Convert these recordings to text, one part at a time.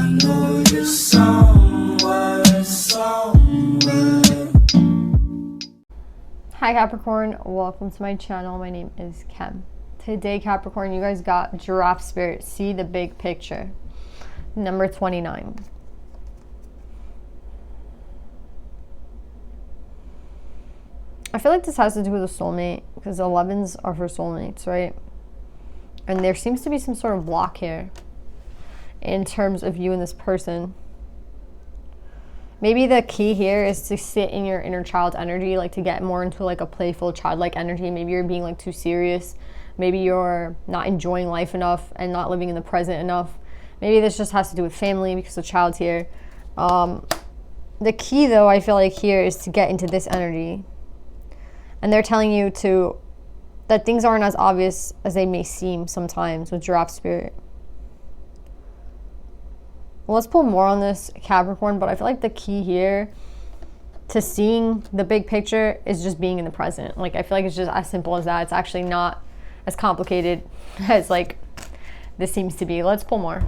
know you're somewhere. Hi Capricorn, welcome to my channel. My name is Kem. Today Capricorn, you guys got giraffe spirit. See the big picture. Number 29. I feel like this has to do with a soulmate because 11s are for soulmates, right? And there seems to be some sort of block here in terms of you and this person. Maybe the key here is to sit in your inner child energy, like to get more into like a playful childlike energy. Maybe you're being like too serious. Maybe you're not enjoying life enough and not living in the present enough. Maybe this just has to do with family because the child's here. The key though, I feel like here is to get into this energy. And they're telling you that things aren't as obvious as they may seem sometimes with giraffe spirit. Well, let's pull more on this, Capricorn, but I feel like the key here to seeing the big picture is just being in the present. Like, I feel like it's just as simple as that. It's actually not as complicated as, like, this seems to be. Let's pull more.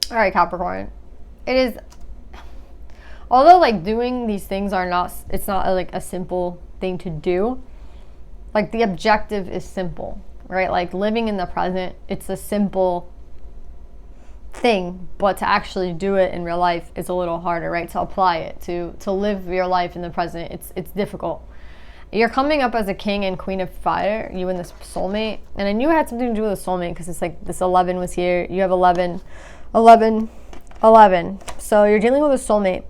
All right, Capricorn. It is... Although, like, doing these things it's not like a simple thing to do. Like, the objective is simple, right? Like, living in the present, it's a simple thing, but to actually do it in real life is a little harder, right? To apply it, to live your life in the present, it's difficult. You're coming up as a king and queen of fire, you and this soulmate. And I knew it had something to do with a soulmate because it's like this 11 was here. You have 11. So you're dealing with a soulmate.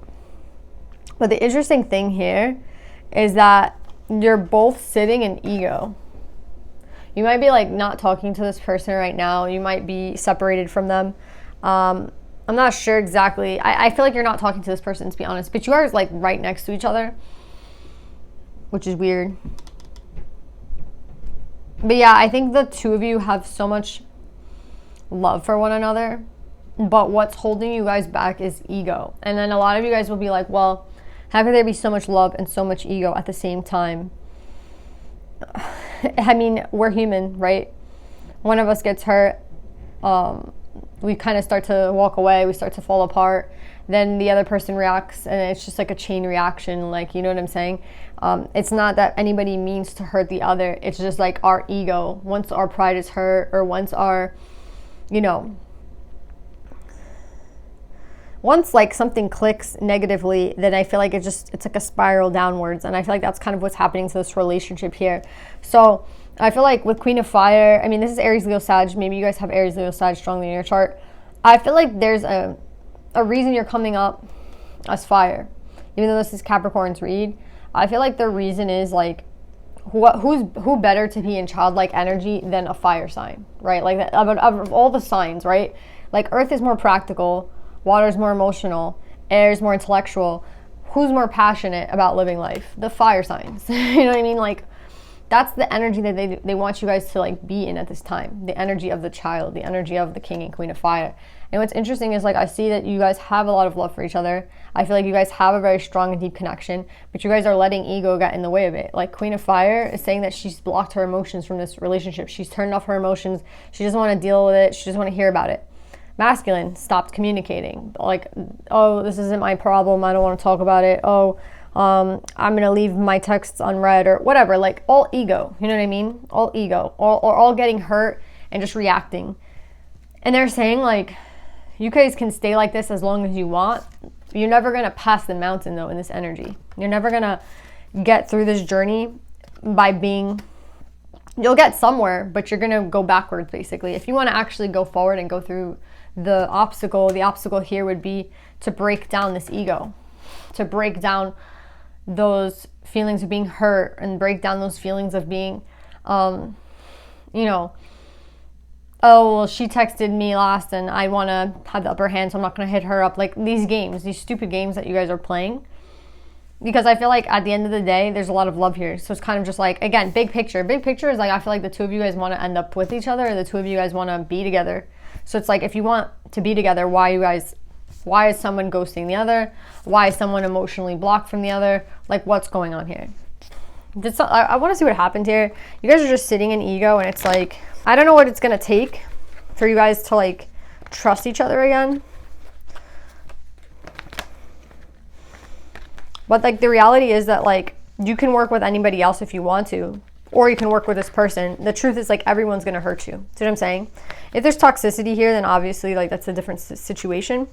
But the interesting thing here is that you're both sitting in ego. You might be like not talking to this person right now. You might be separated from them. I'm not sure exactly. I feel like you're not talking to this person, to be honest. But you are like right next to each other, which is weird. But yeah, I think the two of you have so much love for one another. But what's holding you guys back is ego. And then a lot of you guys will be like, well, how could there be so much love and so much ego at the same time? I mean, we're human, right? One of us gets hurt. We kind of start to walk away. We start to fall apart. Then the other person reacts, and it's just like a chain reaction. Like, you know what I'm saying? It's not that anybody means to hurt the other. It's just like our ego. Once our pride is hurt, or once our, once like something clicks negatively, then I feel like it's like a spiral downwards. And I feel like that's kind of what's happening to this relationship here. So I feel like with Queen of Fire, I mean, this is Aries, Leo, Sag. Maybe you guys have Aries, Leo, Sag strongly in your chart. I feel like there's a reason you're coming up as fire. Even though this is Capricorn's read, I feel like the reason is like, who better to be in childlike energy than a fire sign, right? Like that, of all the signs, right? Like Earth is more practical. Water is more emotional. Air is more intellectual. Who's more passionate about living life? The fire signs. You know what I mean? Like, that's the energy that they want you guys to like be in at this time. The energy of the child, the energy of the king and queen of fire. And what's interesting is like I see that you guys have a lot of love for each other. I feel like you guys have a very strong and deep connection, but you guys are letting ego get in the way of it. Like Queen of Fire is saying that she's blocked her emotions from this relationship. She's turned off her emotions. She doesn't want to deal with it. She doesn't want to hear about it. Masculine stopped communicating. Like, oh, this isn't my problem. I don't want to talk about it. Oh, I'm going to leave my texts unread or whatever. Like, all ego. You know what I mean? All ego. Or all getting hurt and just reacting. And they're saying, like, you guys can stay like this as long as you want. You're never going to pass the mountain, though, in this energy. You're never going to get through this journey by being... You'll get somewhere, but you're going to go backwards, basically. If you want to actually go forward and go through the obstacle here would be to break down this ego, to break down those feelings of being hurt and break down those feelings of being, oh, well, she texted me last and I want to have the upper hand, so I'm not going to hit her up. Like these games, these stupid games that you guys are playing. Because I feel like at the end of the day, there's a lot of love here. So it's kind of just like, again, big picture. Big picture is like, I feel like the two of you guys want to end up with each other, or the two of you guys want to be together. So it's like, if you want to be together, why is someone ghosting the other? Why is someone emotionally blocked from the other? Like, what's going on here? I want to see what happened here. You guys are just sitting in ego, and it's like, I don't know what it's going to take for you guys to like trust each other again. But like the reality is that like you can work with anybody else if you want to, or you can work with this person. The truth is like everyone's going to hurt you. See what I'm saying? If there's toxicity here, then obviously like that's a different situation.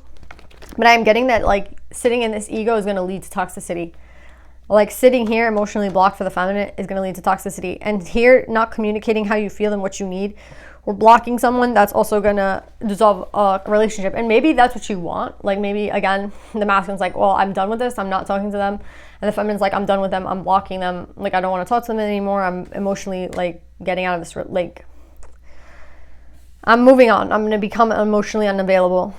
But I'm getting that like sitting in this ego is going to lead to toxicity. Like sitting here emotionally blocked for the feminine is going to lead to toxicity. And here, not communicating how you feel and what you need, or blocking someone, that's also going to dissolve a relationship. And maybe that's what you want. Like maybe, again, the masculine's like, well, I'm done with this. I'm not talking to them. And the feminine's like, I'm done with them. I'm blocking them. Like, I don't want to talk to them anymore. I'm emotionally, like, getting out of this, like, I'm moving on. I'm going to become emotionally unavailable.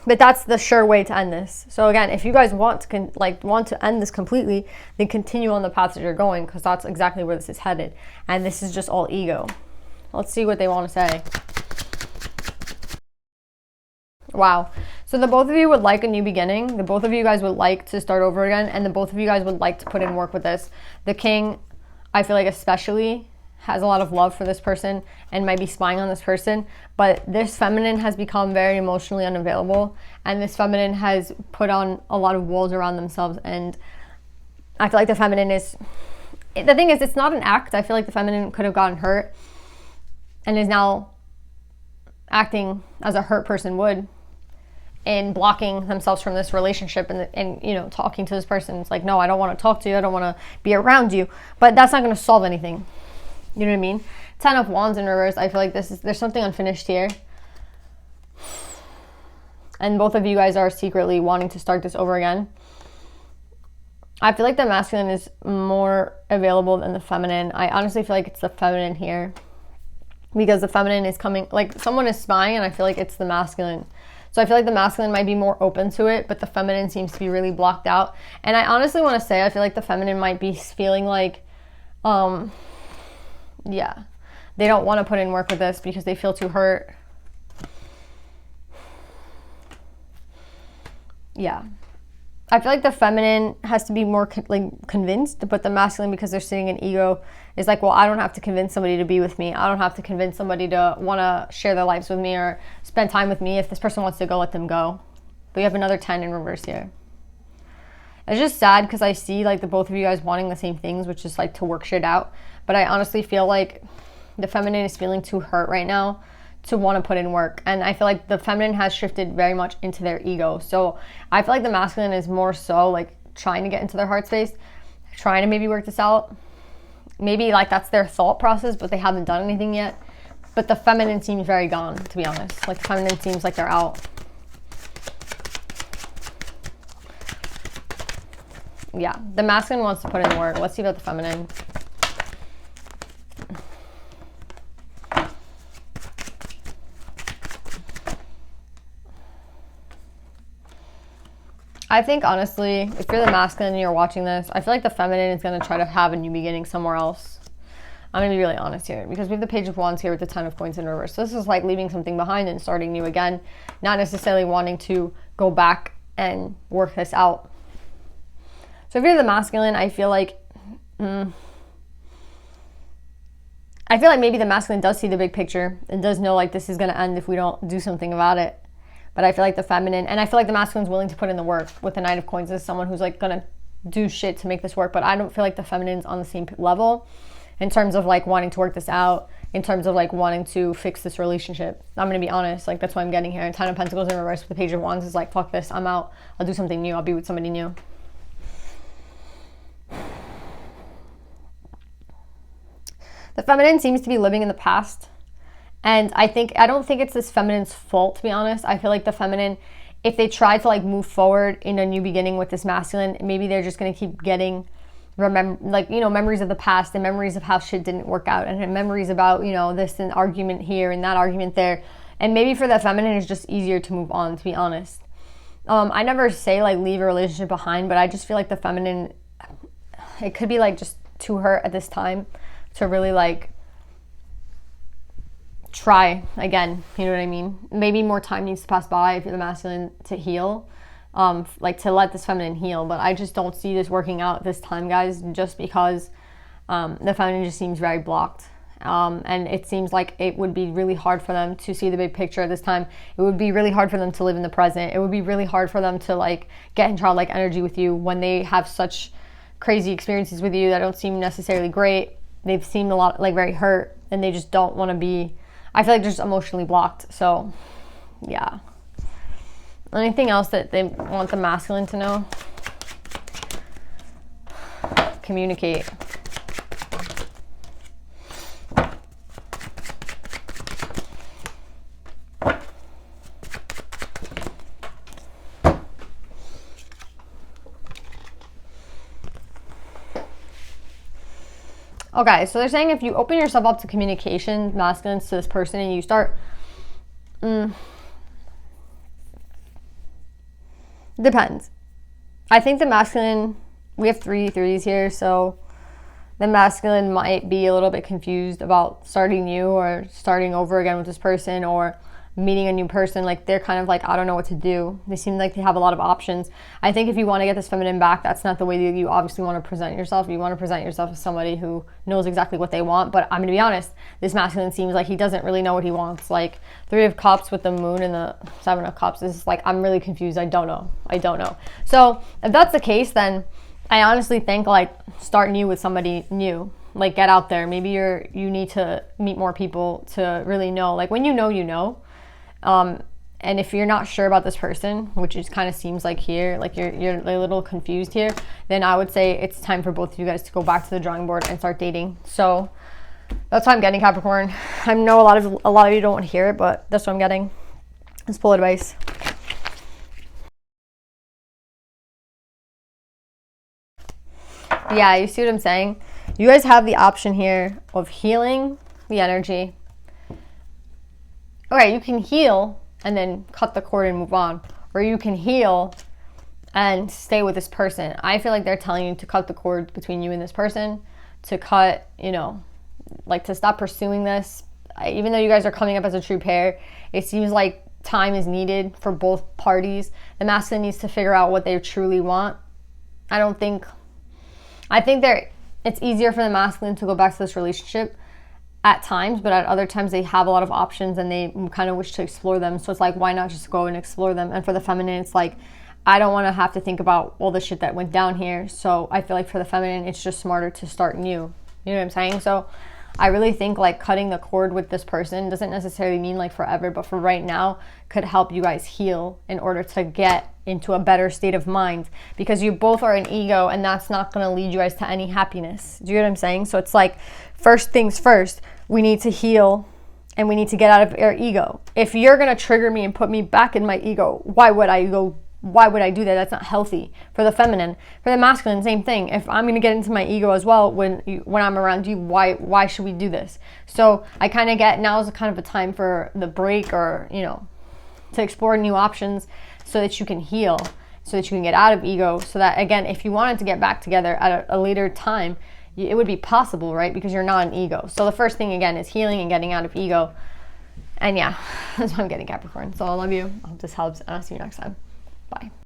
But that's the sure way to end this. So again, if you guys want to end this completely, then continue on the path that you're going, because that's exactly where this is headed. And this is just all ego. Let's see what they want to say. Wow. So the both of you would like a new beginning. The both of you guys would like to start over again. And the both of you guys would like to put in work with this. The king, I feel like especially, has a lot of love for this person and might be spying on this person. But this feminine has become very emotionally unavailable. And this feminine has put on a lot of walls around themselves. And I feel like the feminine is... The thing is, it's not an act. I feel like the feminine could have gotten hurt and is now acting as a hurt person would, and blocking themselves from this relationship and you know, talking to this person. It's like, no, I don't want to talk to you. I don't want to be around you. But that's not going to solve anything. You know what I mean? 10 of Wands in reverse. I feel like there's something unfinished here. And both of you guys are secretly wanting to start this over again. I feel like the masculine is more available than the feminine. I honestly feel like it's the feminine here, because the feminine is coming, like someone is spying, and I feel like it's the masculine. So I feel like the masculine might be more open to it, but the feminine seems to be really blocked out. And I honestly want to say, I feel like the feminine might be feeling like, yeah, they don't want to put in work with this because they feel too hurt. Yeah. I feel like the feminine has to be more convinced, but the masculine, because they're sitting in ego, is like, well, I don't have to convince somebody to be with me. I don't have to convince somebody to want to share their lives with me or spend time with me. If this person wants to go, let them go. But you have another 10 in reverse here. It's just sad because I see like the both of you guys wanting the same things, which is like to work shit out. But I honestly feel like the feminine is feeling too hurt right now to want to put in work. And I feel like the feminine has shifted very much into their ego. So I feel like the masculine is more so like trying to get into their heart space, trying to maybe work this out. Maybe like that's their thought process, but they haven't done anything yet. But the feminine seems very gone, to be honest. Like the feminine seems like they're out. Yeah, the masculine wants to put in work. Let's see about the feminine. I think, honestly, if you're the masculine and you're watching this, I feel like the feminine is going to try to have a new beginning somewhere else. I'm going to be really honest here, because we have the Page of Wands here with the 10 of Coins in reverse. So this is like leaving something behind and starting new again, not necessarily wanting to go back and work this out. So if you're the masculine, I feel like maybe the masculine does see the big picture and does know like this is going to end if we don't do something about it. But I feel like the feminine, and I feel like the masculine's willing to put in the work with the Knight of Coins as someone who's like gonna do shit to make this work. But I don't feel like the feminine's on the same level in terms of like wanting to work this out, in terms of like wanting to fix this relationship. I'm gonna be honest, like that's why I'm getting here. And 10 of Pentacles in reverse with the Page of Wands is like, fuck this, I'm out. I'll do something new. I'll be with somebody new. The feminine seems to be living in the past. And I don't think it's this feminine's fault, to be honest. I feel like the feminine, if they try to like move forward in a new beginning with this masculine, maybe they're just going to keep getting memories of the past and memories of how shit didn't work out, and memories about, you know, this and argument here and that argument there. And maybe for the feminine, it's just easier to move on, to be honest. I never say like leave a relationship behind, but I just feel like the feminine, it could be like just too hurt at this time to really like try again, you know what I mean? Maybe more time needs to pass by if you're the masculine to heal, like to let this feminine heal. But I just don't see this working out this time, guys, just because The feminine just seems very blocked. And it seems like it would be really hard for them to see the big picture at this time. It would be really hard for them to live in the present. It would be really hard for them to like get in childlike energy with you when they have such crazy experiences with you that don't seem necessarily great. They've seemed a lot like very hurt, and they just don't want to be, I feel like they're just emotionally blocked. So yeah. Anything else that they want the masculine to know? Communicate. Okay, so they're saying if you open yourself up to communication, masculines, to this person, and you start, depends. I think the masculine, we have 3 threes here, so the masculine might be a little bit confused about starting new or starting over again with this person, or meeting a new person. Like they're kind of like, I don't know what to do. They seem like they have a lot of options. I think if you want to get this feminine back, that's not the way that you obviously want to present yourself. You want to present yourself as somebody who knows exactly what they want. But I'm going to be honest, this masculine seems like he doesn't really know what he wants. Like 3 of Cups with the moon and the 7 of Cups is like, I'm really confused. I don't know. So if that's the case, then I honestly think like start new with somebody new. Like get out there. Maybe you need to meet more people to really know. Like when you know. And if you're not sure about this person, which it kind of seems like here, like you're a little confused here, then I would say it's time for both of you guys to go back to the drawing board and start dating. So that's what I'm getting, Capricorn. I know a lot of you don't want to hear it, but that's what I'm getting. Let's pull advice. Yeah, you see what I'm saying? You guys have the option here of healing the energy. Okay, you can heal and then cut the cord and move on. Or you can heal and stay with this person. I feel like they're telling you to cut the cord between you and this person. To cut, like to stop pursuing this. Even though you guys are coming up as a true pair, it seems like time is needed for both parties. The masculine needs to figure out what they truly want. I think it's easier for the masculine to go back to this relationship at times, but at other times they have a lot of options and they kind of wish to explore them. So it's like, why not just go and explore them? And for the feminine, it's like, I don't want to have to think about all the shit that went down here. So I feel like for the feminine, it's just smarter to start new. You know what I'm saying? So I really think like cutting the cord with this person doesn't necessarily mean like forever, but for right now could help you guys heal in order to get into a better state of mind, because you both are an ego and that's not going to lead you guys to any happiness. Do you know what I'm saying? So it's like, first things first, we need to heal and we need to get out of our ego. If you're going to trigger me and put me back in my ego, why would I do that? That's not healthy for the feminine. For the masculine, same thing. If I'm going to get into my ego as well when I'm around you, why should we do this? So I kind of get, now is kind of a time for the break, or to explore new options so that you can heal, so that you can get out of ego, so that again, if you wanted to get back together at a later time, it would be possible, right? Because you're not an ego. So the first thing again is healing and getting out of ego. And yeah, that's what I'm getting, Capricorn. So I love you. I hope this helps, and I'll see you next time. Bye.